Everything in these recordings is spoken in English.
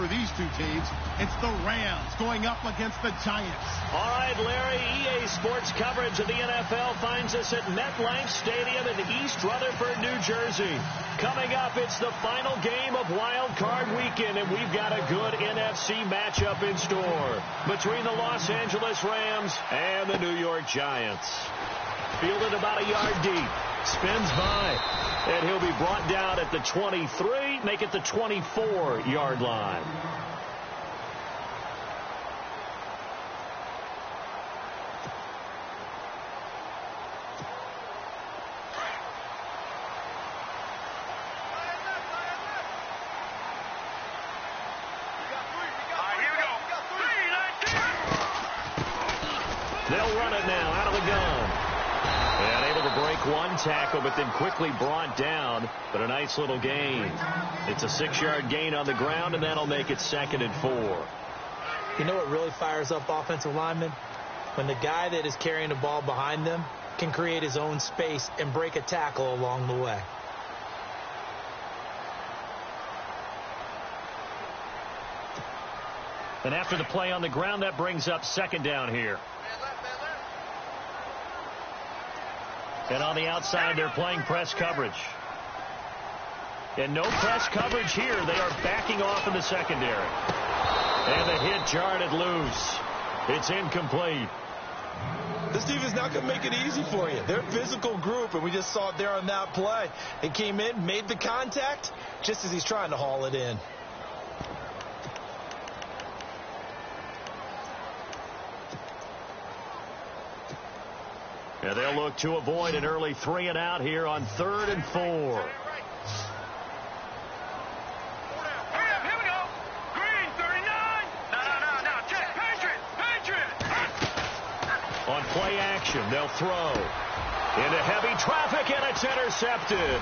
for these two teams. It's the Rams going up against the Giants. All right, Larry, EA Sports coverage of the NFL finds us at MetLife Stadium in East Rutherford, New Jersey. Coming up, it's the final game of Wild Card Weekend, and we've got a good NFC matchup in store between the Los Angeles Rams and the New York Giants. Fielded about a yard deep. Spins by. And he'll be brought down at the 23, make it the 24-yard line. They'll run it now out of the gun. And able to break one tackle, but then quickly brought down. But a nice little gain. It's a 6-yard gain on the ground, and that'll make it 2nd and 4. You know what really fires up offensive linemen? When the guy that is carrying the ball behind them can create his own space and break a tackle along the way. And after the play on the ground, that brings up 2nd down here. And on the outside, they're playing press coverage. And no press coverage here. They are backing off in the secondary. And the hit jarred it loose. It's incomplete. This defense not going to make it easy for you. They're a physical group, and we just saw it there on that play. He came in, made the contact, just as he's trying to haul it in. Yeah, they'll look to avoid an early 3-and-out here on 3rd and 4. Here we go. Green, 39. No. Check. Patriot. On play action, they'll throw. Into heavy traffic, and it's intercepted.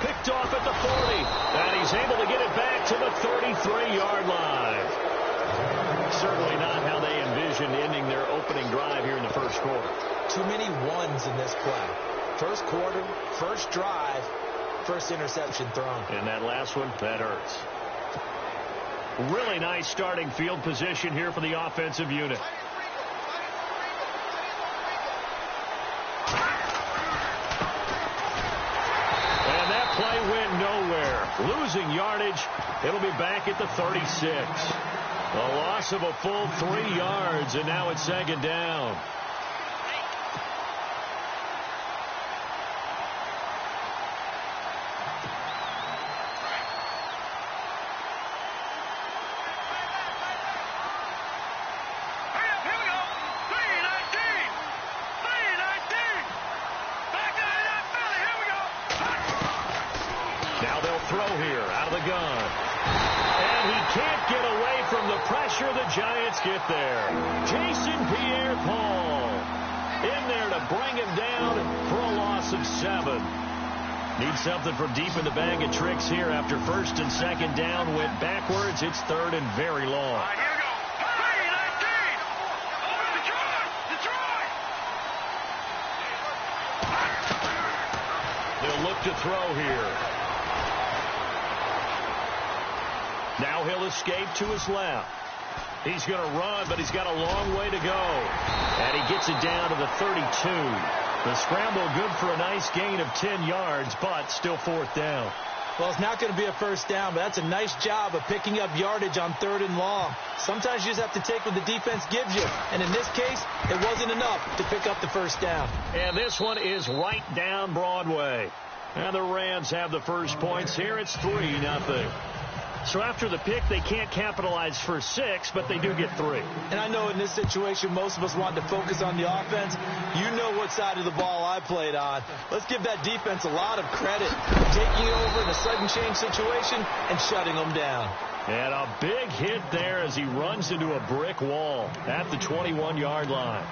Picked off at the 40. And he's able to get it back to the 33-yard line. Certainly not how they envisioned ending their opening drive here in the first quarter. Too many ones in this play. First quarter, first drive, first interception thrown. And that last one, that hurts. Really nice starting field position here for the offensive unit. And that play went nowhere. Losing yardage. It'll be back at the 36. A loss of a full 3 yards, and now it's 2nd down. Now they'll throw here out of the gun. And he can't get away from the pressure. The Giants get there. Jason Pierre-Paul in there to bring him down for a loss of 7. Need something from deep in the bag of tricks here after 1st and 2nd down. Went backwards. It's 3rd and very long. Here we go. 3-19. Over Detroit. They'll look to throw here. Now he'll escape to his left. He's going to run, but he's got a long way to go. And he gets it down to the 32. The scramble good for a nice gain of 10 yards, but still 4th down. Well, it's not going to be a first down, but that's a nice job of picking up yardage on 3rd and long. Sometimes you just have to take what the defense gives you. And in this case, it wasn't enough to pick up the first down. And this one is right down Broadway. And the Rams have the first points here. It's 3-0. So after the pick, they can't capitalize for 6, but they do get 3. And I know in this situation, most of us want to focus on the offense. You know what side of the ball I played on. Let's give that defense a lot of credit, taking it over in a sudden change situation and shutting them down. And a big hit there as he runs into a brick wall at the 21-yard line.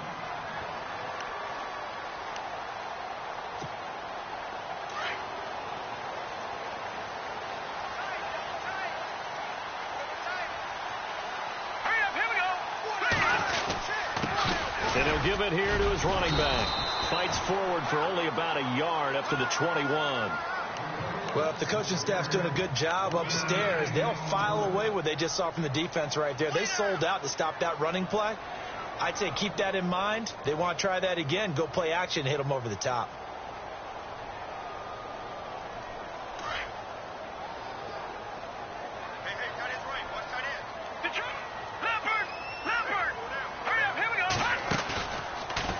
And he'll give it here to his running back. Fights forward for only about a yard up to the 21. Well, if the coaching staff's doing a good job upstairs, they'll file away what they just saw from the defense right there. They sold out to stop that running play. I'd say keep that in mind. They want to try that again. Go play action, hit them over the top.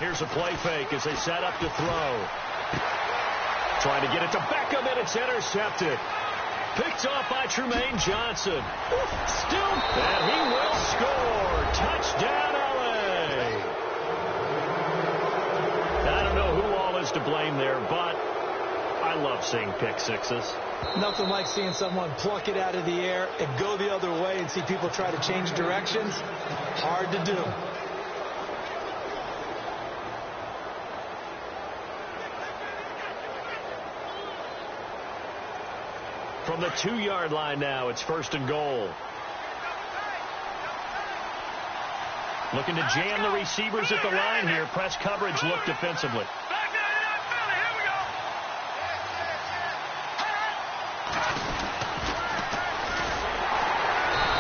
Here's a play fake as they set up to throw. Trying to get it to Beckham, and it's intercepted. Picked off by Trumaine Johnson. Still, and he will score. Touchdown, LA. I don't know who all is to blame there, but I love seeing pick sixes. Nothing like seeing someone pluck it out of the air and go the other way and see people try to change directions. Hard to do. From the 2-yard line now, it's 1st and goal. Looking to jam the receivers at the line here. Press coverage look defensively.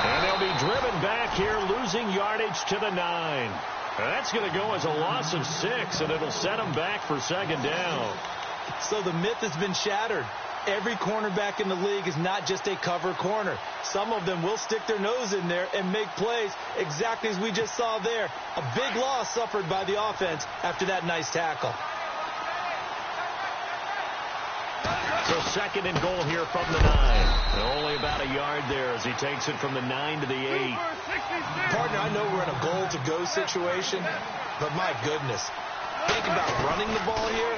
And they'll be driven back here, losing yardage to the 9. That's going to go as a loss of 6, and it'll set them back for 2nd down. So the myth has been shattered. Every cornerback in the league is not just a cover corner. Some of them will stick their nose in there and make plays exactly as we just saw there. A big loss suffered by the offense after that nice tackle. So 2nd and goal here from the 9. And only about a yard there as he takes it from the 9 to the 8. Partner, I know we're in a goal-to-go situation, but my goodness. Think about running the ball here.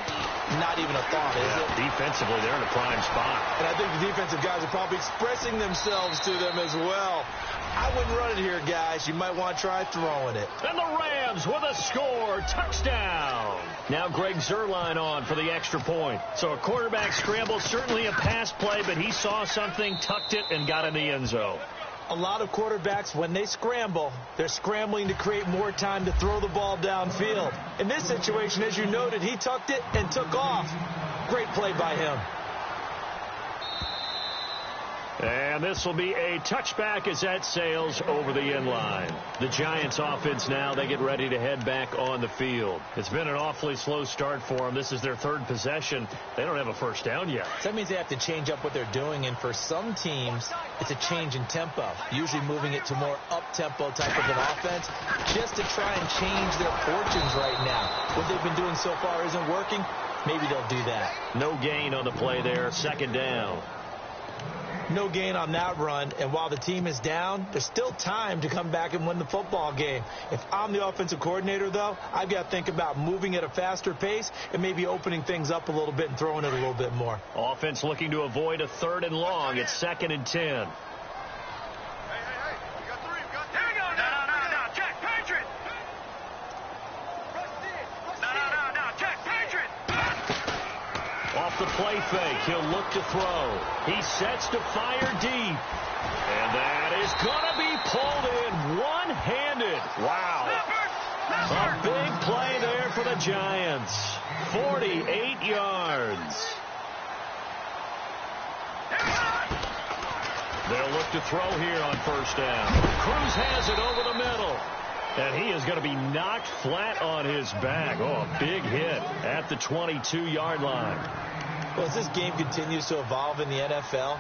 Not even a thought, is it? Defensively, they're in a prime spot. And I think the defensive guys are probably expressing themselves to them as well. I wouldn't run it here, guys. You might want to try throwing it. And the Rams with a score. Touchdown. Now Greg Zuerlein on for the extra point. So a quarterback scramble, certainly a pass play, but he saw something, tucked it, and got in the end zone. A lot of quarterbacks, when they scramble, they're scrambling to create more time to throw the ball downfield. In this situation, as you noted, he tucked it and took off. Great play by him. And this will be a touchback as that sails over the end line. The Giants offense now, they get ready to head back on the field. It's been an awfully slow start for them. This is their 3rd possession. They don't have a first down yet. So that means they have to change up what they're doing, and for some teams, it's a change in tempo, usually moving it to more up-tempo type of an offense, just to try and change their fortunes right now. What they've been doing so far isn't working. Maybe they'll do that. No gain on the play there, 2nd down. No gain on that run, and while the team is down, there's still time to come back and win the football game. If I'm the offensive coordinator, though, I've got to think about moving at a faster pace and maybe opening things up a little bit and throwing it a little bit more. Offense looking to avoid a 3rd and long. It's 2nd and 10. Off the play fake, he'll look to throw. He sets to fire deep. And that is going to be pulled in one-handed. Wow. A big play there for the Giants. 48 yards. They'll look to throw here on 1st down. Cruz has it over the middle. And he is going to be knocked flat on his back. Oh, a big hit at the 22-yard line. Well, as this game continues to evolve in the NFL,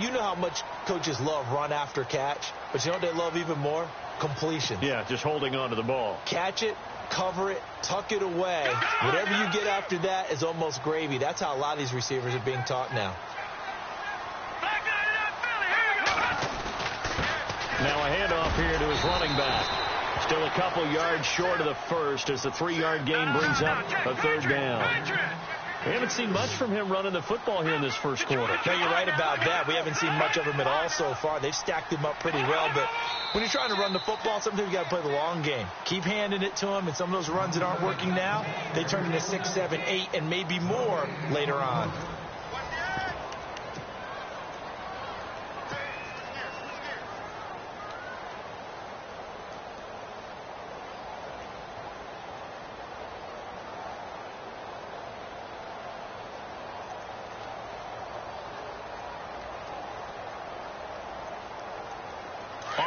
you know how much coaches love run after catch, but you know what they love even more? Completion. Yeah, just holding on to the ball. Catch it, cover it, tuck it away. Whatever you get after that is almost gravy. That's how a lot of these receivers are being taught now. Now a handoff here to his running back. Still a couple yards short of the first as the 3-yard gain brings up a 3rd down. We haven't seen much from him running the football here in this first quarter. No, you're right about that. We haven't seen much of him at all so far. They've stacked him up pretty well, but when you're trying to run the football, sometimes you got to play the long game. Keep handing it to him, and some of those runs that aren't working now, they turn into 6, 7, 8, and maybe more later on.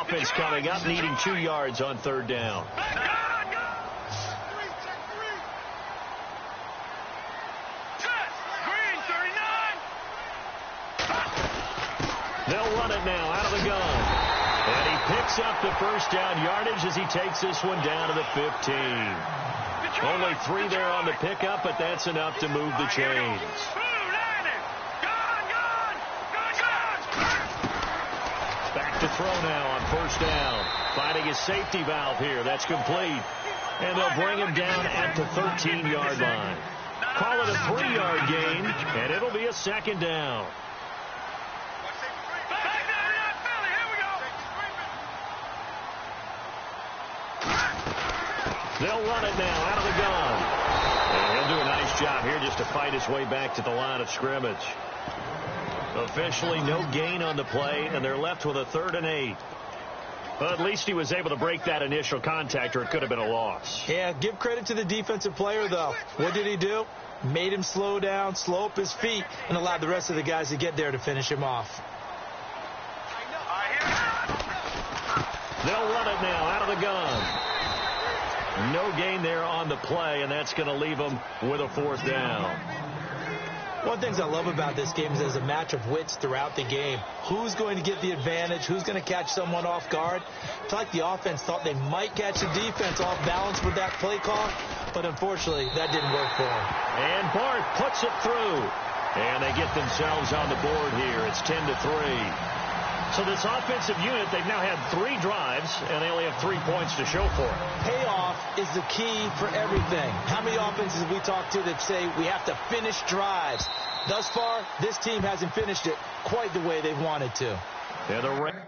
Offense coming up, needing 2 yards on third down. They'll run it now out of the gun. And he picks up the first down yardage as he takes this one down to the 15. Only 3 there on the pickup, but that's enough to move the chains. Back to throw now on first down. Finding his safety valve here. That's complete. And they'll bring him down at the 13-yard line. Call it a 3-yard gain, and it'll be a second down. They'll run it now out of the gun. And he'll do a nice job here just to fight his way back to the line of scrimmage. Officially no gain on the play, and they're left with a 3rd and 8. But at least he was able to break that initial contact, or it could have been a loss. Yeah, give credit to the defensive player, though. What did he do? Made him slow down, slow up his feet, and allowed the rest of the guys to get there to finish him off. They'll run it now out of the gun. No gain there on the play, and that's going to leave them with a 4th down. One of the things I love about this game is there's a match of wits throughout the game. Who's going to get the advantage? Who's going to catch someone off guard? It's like the offense thought they might catch the defense off balance with that play call, but unfortunately, that didn't work for them. And Barth puts it through. And they get themselves on the board here. It's 10-3. So this offensive unit, they've now had 3 drives, and they only have 3 points to show for it. Payoff is the key for everything. How many offenses have we talked to that say we have to finish drives? Thus far, this team hasn't finished it quite the way they've wanted to. Yeah, the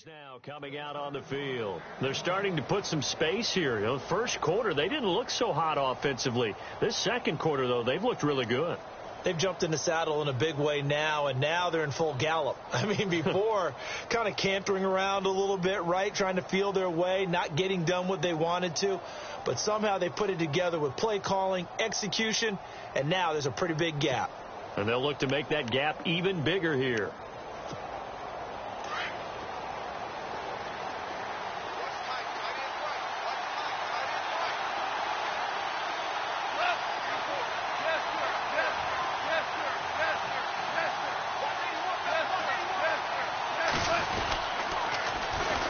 now coming out on the field. They're starting to put some space here. You know, first quarter, they didn't look so hot offensively. This second quarter, though, they've looked really good. They've jumped in the saddle in a big way now, and now they're in full gallop. I mean, before, kind of cantering around a little bit, right, trying to feel their way, not getting done what they wanted to. But somehow they put it together with play calling, execution, and now there's a pretty big gap. And they'll look to make that gap even bigger here.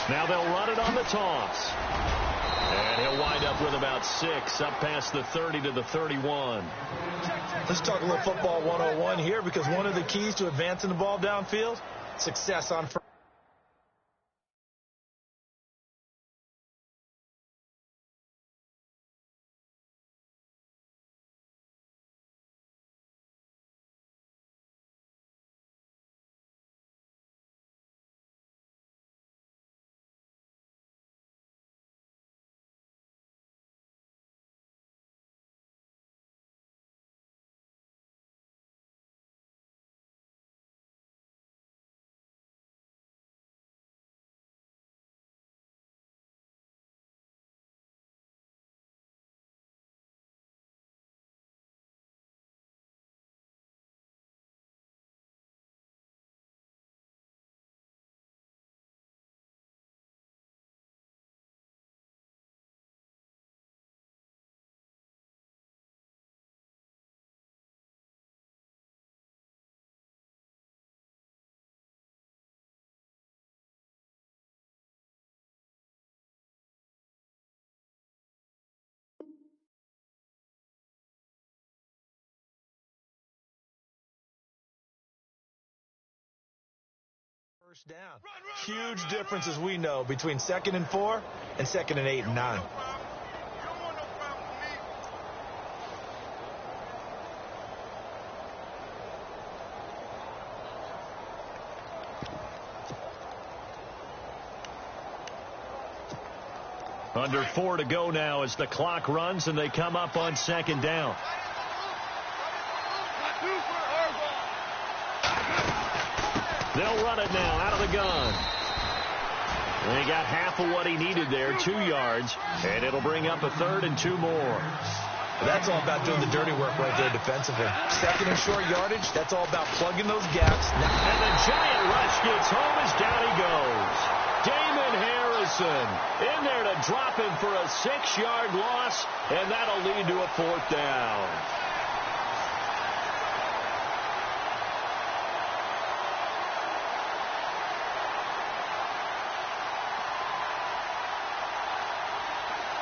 Now they'll run it on the toss. And he'll wind up with about 6, up past the 30 to the 31. Let's talk a little football 101 here, because one of the keys to advancing the ball downfield, success on first. first down. Huge difference, as we know, between 2nd and 4 and 2nd and 8 and 9. Under 4 to go now as the clock runs and they come up on 2nd down. They'll run it now out of the gun. And he got half of what he needed there, 2 yards, and it'll bring up a 3rd and 2 more. That's all about doing the dirty work right there defensively. 2nd and short yardage, that's all about plugging those gaps. And the giant rush gets home as down he goes. Damon Harrison in there to drop him for a 6-yard loss, and that'll lead to a 4th down.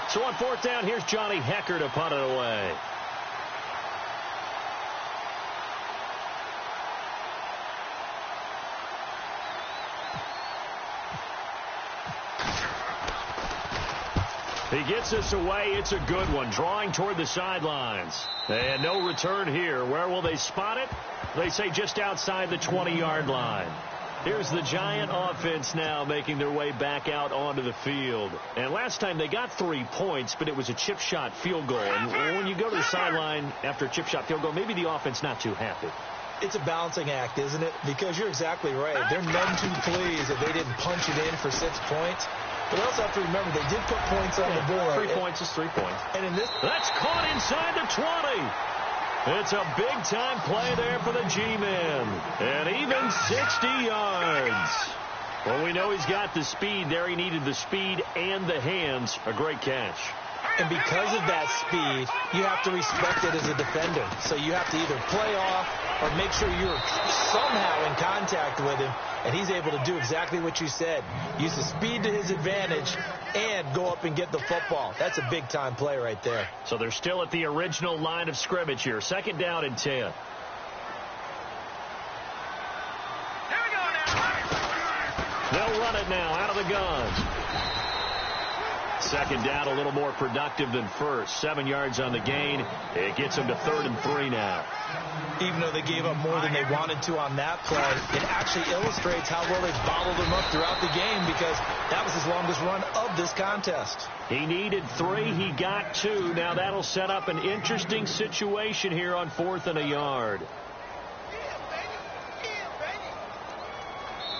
So on 4th down, here's Johnny Hecker to punt it away. He gets us away. It's a good one. Drawing toward the sidelines. And no return here. Where will they spot it? They say just outside the 20-yard line. Here's the Giant offense now making their way back out onto the field. And last time they got 3 points, but it was a chip shot field goal. And when you go to the sideline after a chip shot field goal, maybe the offense not too happy. It's a balancing act, isn't it? Because you're exactly right. They're none too pleased if they didn't punch it in for 6 points. But also have to remember they did put points on the board. 3 points is 3 points. And in this, that's caught inside the 20. It's a big-time play there for the G-Men. And even 60 yards. Well, we know he's got the speed there. He needed the speed and the hands. A great catch. And because of that speed, you have to respect it as a defender. So you have to either play off or make sure you're somehow in contact with him. And he's able to do exactly what you said. Use the speed to his advantage and go up and get the football. That's a big-time play right there. So they're still at the original line of scrimmage here. 2nd down and 10. Here we go now. They'll run it now out of the gun. 2nd down, a little more productive than first. 7 yards on the gain. It gets them to 3rd and 3 now. Even though they gave up more than they wanted to on that play, it actually illustrates how well they bottled them up throughout the game because that was his longest run of this contest. He needed 3. He got 2. Now that'll set up an interesting situation here on 4th and a yard.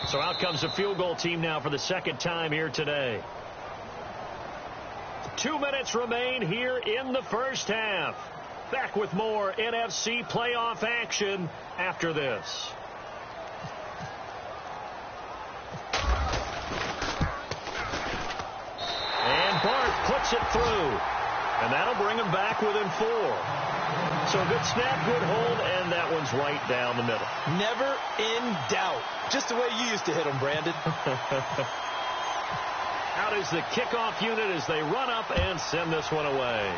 So out comes the field goal team now for the 2nd time here today. 2 minutes remain here in the first half. Back with more NFC playoff action after this. And Bart puts it through. And that'll bring him back within 4. So good snap, good hold, and that one's right down the middle. Never in doubt. Just the way you used to hit them, Brandon. Out is the kickoff unit as they run up and send this one away.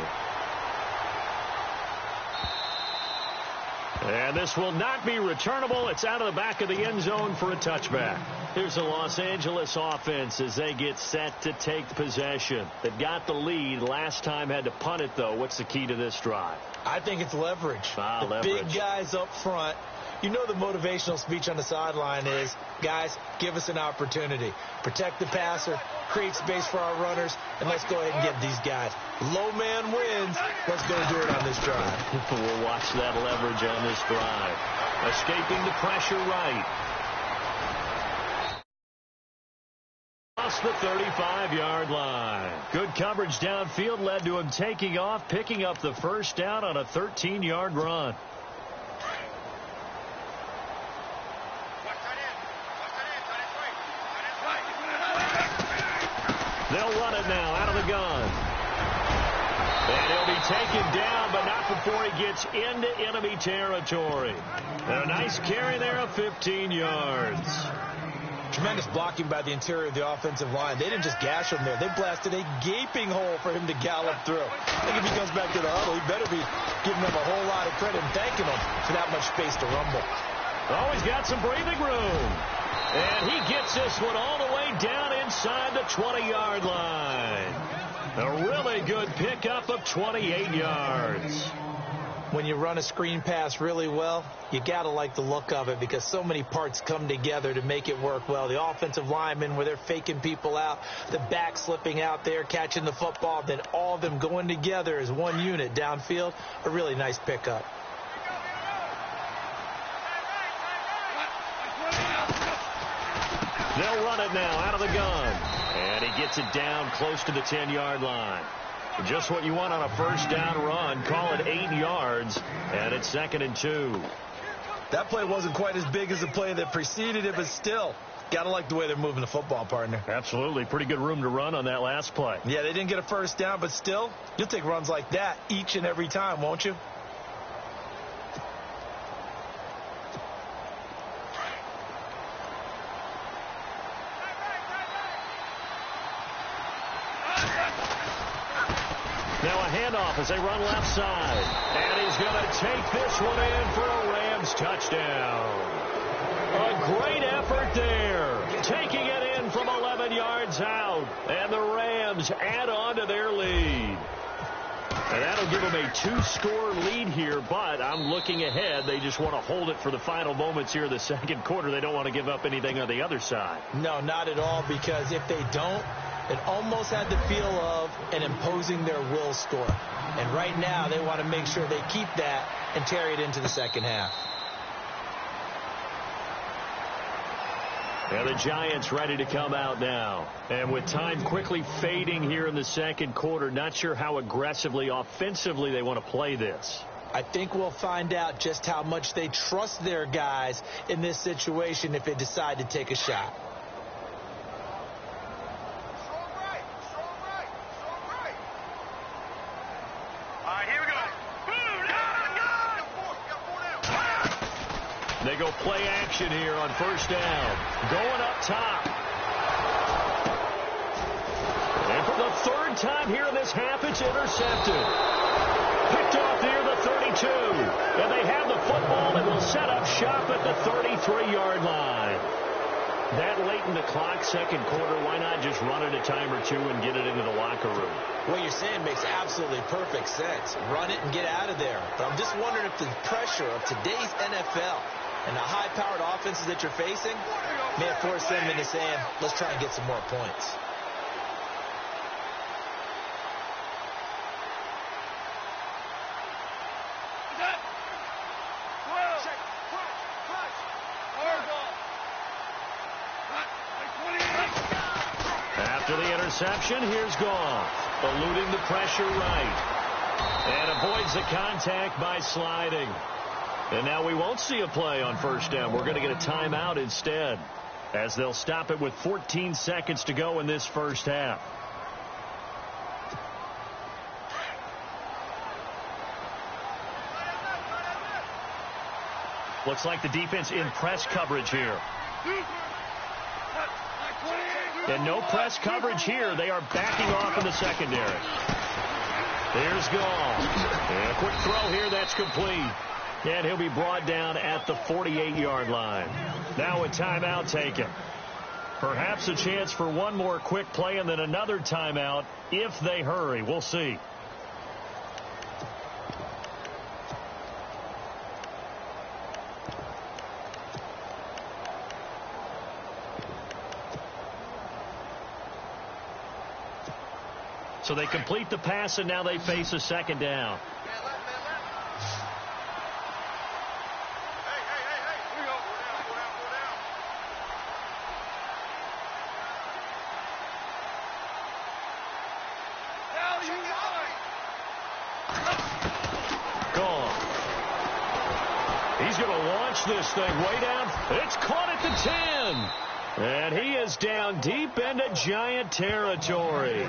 And this will not be returnable. It's out of the back of the end zone for a touchback. Here's the Los Angeles offense as they get set to take possession. They've got the lead. Last time had to punt it, though. What's the key to this drive? I think it's leverage. The big guys up front. You know the motivational speech on the sideline is, guys, give us an opportunity. Protect the passer, create space for our runners, and let's go ahead and get these guys. Low man wins. Let's go do it on this drive. We'll watch that leverage on this drive. Escaping the pressure right. Across the 35-yard line. Good coverage downfield led to him taking off, picking up the first down on a 13-yard run. They'll run it now out of the gun. And he'll be taken down, but not before he gets into enemy territory. And a nice carry there of 15 yards. Tremendous blocking by the interior of the offensive line. They didn't just gash him there. They blasted a gaping hole for him to gallop through. I think if he comes back to the huddle, he better be giving them a whole lot of credit and thanking them for that much space to rumble. Oh, he's got some breathing room. And he gets this one all the way down inside the 20-yard line. A really good pickup of 28 yards. When you run a screen pass really well, you got to like the look of it because so many parts come together to make it work well. The offensive linemen, where they're faking people out, the back slipping out there, catching the football, then all of them going together as one unit downfield. A really nice pickup. They'll run it now out of the gun. And he gets it down close to the 10-yard line. Just what you want on a first down run. Call it 8 yards. And it's 2nd and 2. That play wasn't quite as big as the play that preceded it, but still, got to like the way they're moving the football, partner. Absolutely. Pretty good room to run on that last play. Yeah, they didn't get a first down, but still, you'll take runs like that each and every time, won't you? Now a handoff as they run left side. And he's going to take this one in for a Rams touchdown. A great effort there. Taking it in from 11 yards out. And the Rams add on to their lead. And that'll give them a 2-score lead here, but I'm looking ahead. They just want to hold it for the final moments here of the second quarter. They don't want to give up anything on the other side. No, not at all, because if they don't, it almost had the feel of an imposing their will score. And right now, they want to make sure they keep that and carry it into the second half. And the Giants ready to come out now. And with time quickly fading here in the second quarter, not sure how aggressively, offensively they want to play this. I think we'll find out just how much they trust their guys in this situation if they decide to take a shot. They go play action here on first down. Going up top. And for the third time here in this half, it's intercepted. Picked off near the 32. And they have the football and will set up shop at the 33-yard line. That late in the clock, second quarter, why not just run it a time or two and get it into the locker room? What you're saying makes absolutely perfect sense. Run it and get out of there. But I'm just wondering if the pressure of today's NFL and the high-powered offenses that you're facing may have forced them into saying, let's try and get some more points. After the interception, here's Goff, eluding the pressure right, and avoids the contact by sliding. And now we won't see a play on first down. We're going to get a timeout instead, as they'll stop it with 14 seconds to go in this first half. Looks like the defense in press coverage here. And no press coverage here. They are backing off in the secondary. There's Goff. And a quick throw here. That's complete. And he'll be brought down at the 48-yard line. Now a timeout taken. Perhaps a chance for one more quick play and then another timeout if they hurry. We'll see. So they complete the pass, and now they face a second down. He's going to launch this thing way down. It's caught at the 10. And he is down deep into Giant territory.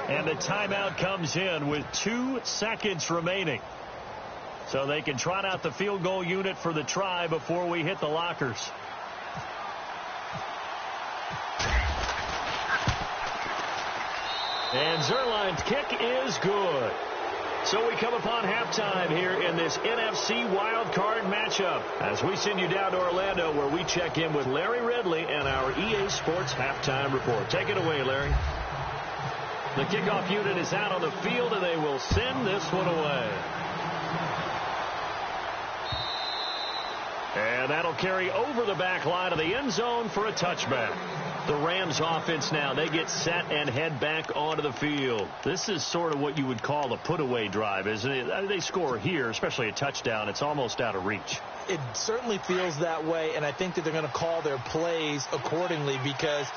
And the timeout comes in with 2 seconds remaining. So they can trot out the field goal unit for the try before we hit the lockers. And Zerline's kick is good. So we come upon halftime here in this NFC wildcard matchup as we send you down to Orlando where we check in with Larry Ridley and our EA Sports halftime report. Take it away, Larry. The kickoff unit is out on the field, and they will send this one away. And that'll carry over the back line of the end zone for a touchback. The Rams offense now, they get set and head back onto the field. This is sort of what you would call a put-away drive, isn't it? They score here, especially a touchdown. It's almost out of reach. It certainly feels that way, and I think that they're going to call their plays accordingly because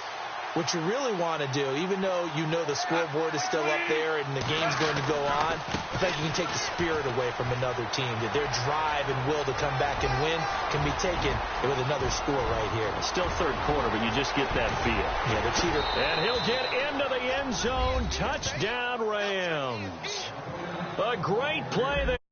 what you really want to do, even though you know the scoreboard is still up there and the game's going to go on, I think you can take the spirit away from another team. That their drive and will to come back and win can be taken with another score right here. It's still third quarter, but you just get that feel. Yeah, the cheater. And he'll get into the end zone. Touchdown, Rams. A great play there.